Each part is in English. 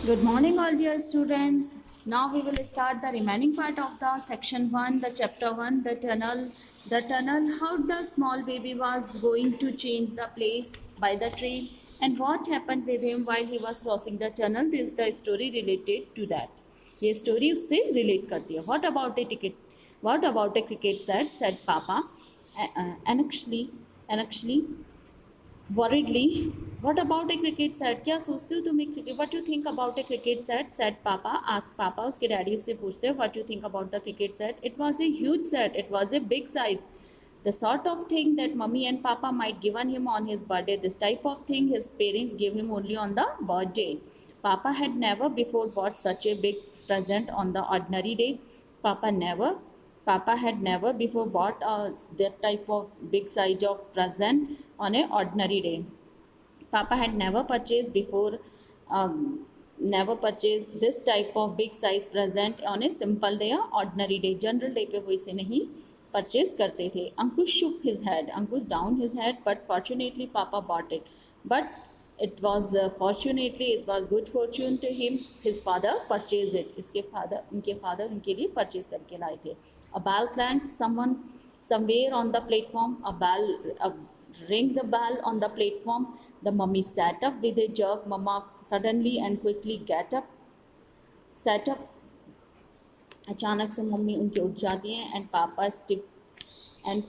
Good morning, all dear students. Now we will start the remaining part of the section 1, the chapter 1, the tunnel. The tunnel, how the small baby was going to change the place by the train and what happened with him while he was crossing the tunnel. This is the story related to that. ये story उससे relate करती है. What about a ticket? What about a cricket set? Said Papa. And actually, worriedly, what about a cricket set? क्या सोचते हो तुम एक cricket? What you think about a cricket set? Said Papa. Asked Papa. उसके daddy से पूछते हैं what you think about the cricket set? It was a huge set. It was a big size. The sort of thing that Mummy and Papa might given him on his birthday. This type of thing his parents gave him only on the birthday. Papa had never before bought such a big present on the ordinary day. Papa had never before bought that type of big size of present on a ordinary day. Papa had never purchased this type of big size present on a simple day or ordinary day. General day पे वो इसे नहीं purchase करते थे. Ankush shook his head. Ankush down his head, but fortunately Papa bought it. But it was fortunately it was good fortune to him. His father purchased it. उनके father उनके लिए purchase करके लाए थे. A bell clanged somewhere on the platform. A ring the bell on the platform. The mummy sat up with a jerk. Mama suddenly and quickly sat up. अचानक से mummy उनके उठ जाती हैं and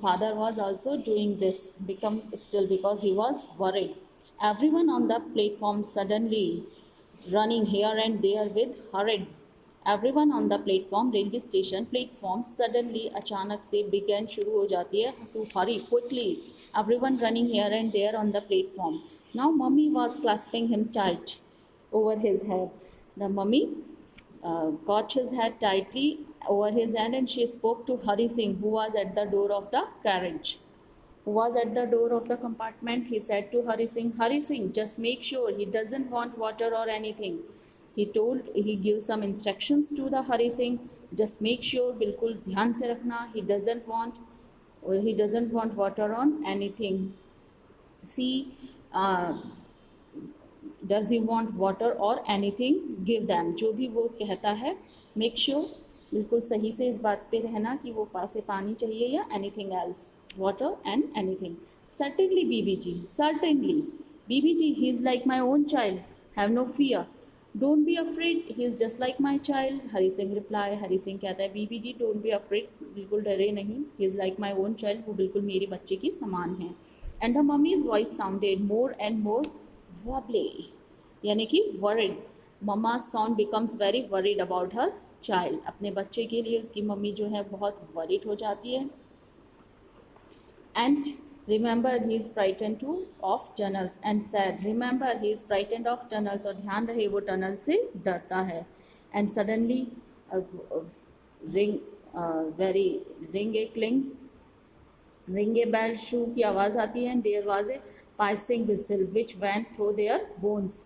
father was also doing this become still because he was worried. Everyone on the platform suddenly running here and there with hurried. Everyone on the platform railway station platform suddenly अचानक से began शुरू हो जाती है to hurry quickly. Everyone running here and there on the platform. Now mummy was clasping him tight over his head. The mummy caught his head tightly over his hand and she spoke to Hari Singh, who was at the door of the carriage. Who was at the door of the compartment? He said to Hari Singh, just make sure he doesn't want water or anything. He gave some instructions to the Hari Singh, just make sure, बिल्कुल ध्यान से रखना, he doesn't want water on anything. See, does he want water और anything give them. जो भी वो कहता है मेक श्योर बिल्कुल सही से इस बात पे रहना कि वो पास पानी चाहिए या anything else, water and anything. Certainly bibi ji he is like my own child, have no fear, don't be afraid, he is just like my child. Hari Singh reply, Hari Singh कहता है bibi ji don't be afraid, बिल्कुल डरे नहीं, he is like my own child, वो बिल्कुल मेरे बच्चे की समान है. And the mummy's voice sounded more and more wobbly, यानी कि worried. Mamma sound becomes very worried about her child. अपने बच्चे के लिए उसकी मम्मी जो है बहुत worried हो जाती है. And remember he is frightened too of tunnels and said remember he is frightened of tunnels, और ध्यान रहे वो टनल से डरता है. And suddenly ring very ring a bell शू की आवाज़ आती है. And there was a piercing whistle which went through their bones.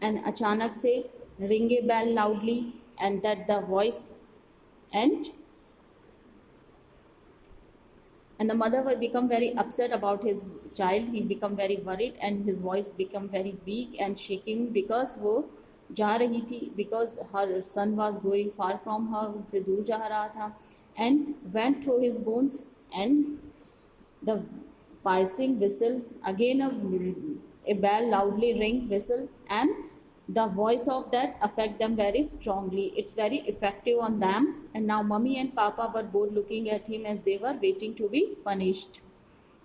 And अचानक से ring a bell loudly and that the voice and the mother will become very upset about his child. He become very worried and his voice become very weak and shaking because वो जा रही थी, because her son was going far from her, उनसे दूर जा रहा था. And went through his bones. And the piercing whistle again, a bell loudly ring whistle, and the voice of that affect them very strongly. It's very effective on them. And now mummy and papa were both looking at him as they were waiting to be punished.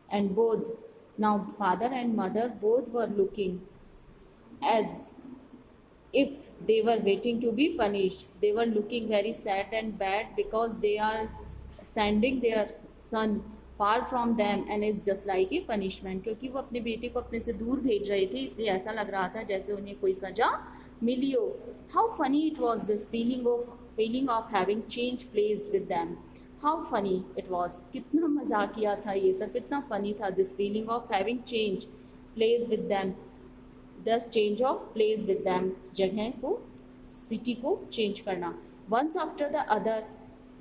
And both, now father and mother both were looking as if they were waiting to be punished. They were looking very sad and bad because they are sending their son far from them and it's just like a punishment. क्योंकि वो अपने बेटे को अपने से दूर भेज रहे थे, इसलिए ऐसा लग रहा था जैसे उन्हें कोई सजा मिली हो. How funny it was, this feeling of having change placed with them. How funny it was, कितना मजाकिया था ये सब, कितना funny था this feeling of having change placed with them. The change of place with them, जगह को, city को change करना. Once after the other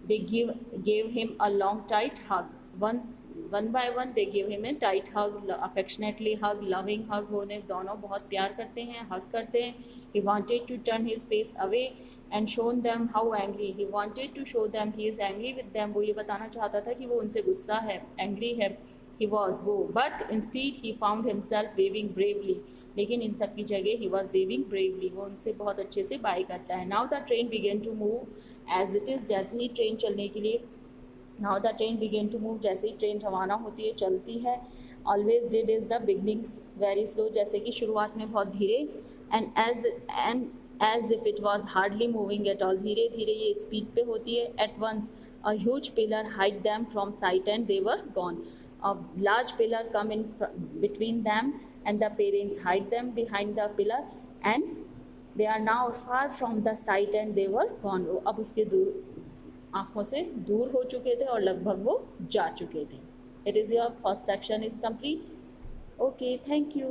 they gave him a long tight hug. One by one they give him a tight hug, affectionately hug, loving hug, वो उन्हें दोनों बहुत प्यार करते हैं, हग करते हैं. He wanted to turn his face away and shown them how angry. He wanted to show them he is angry with them. वो ये बताना चाहता था कि वो उनसे गुस्सा है, angry है. He was वो, but instead he found himself waving bravely. लेकिन इन सब की जगह he was waving bravely. वो उनसे बहुत अच्छे से बाय करता है. Now the train began to move as it is. जैसे ही ट्रेन चलने के लिए Now the train began to move. जैसे ही ट्रेन रवाना होती है, चलती है. Always did is the beginnings very slow. जैसे कि शुरुआत में बहुत धीरे. And as if it was hardly moving at all. धीरे धीरे ये स्पीड पे होती है. At once a huge pillar hid them from sight and they were gone. A large pillar come in between them and the parents hide them behind the pillar and they are now far from the sight and they were gone. अब उसके आँखों से दूर हो चुके थे और लगभग वो जा चुके थे. It is your first section is complete. Okay, thank you.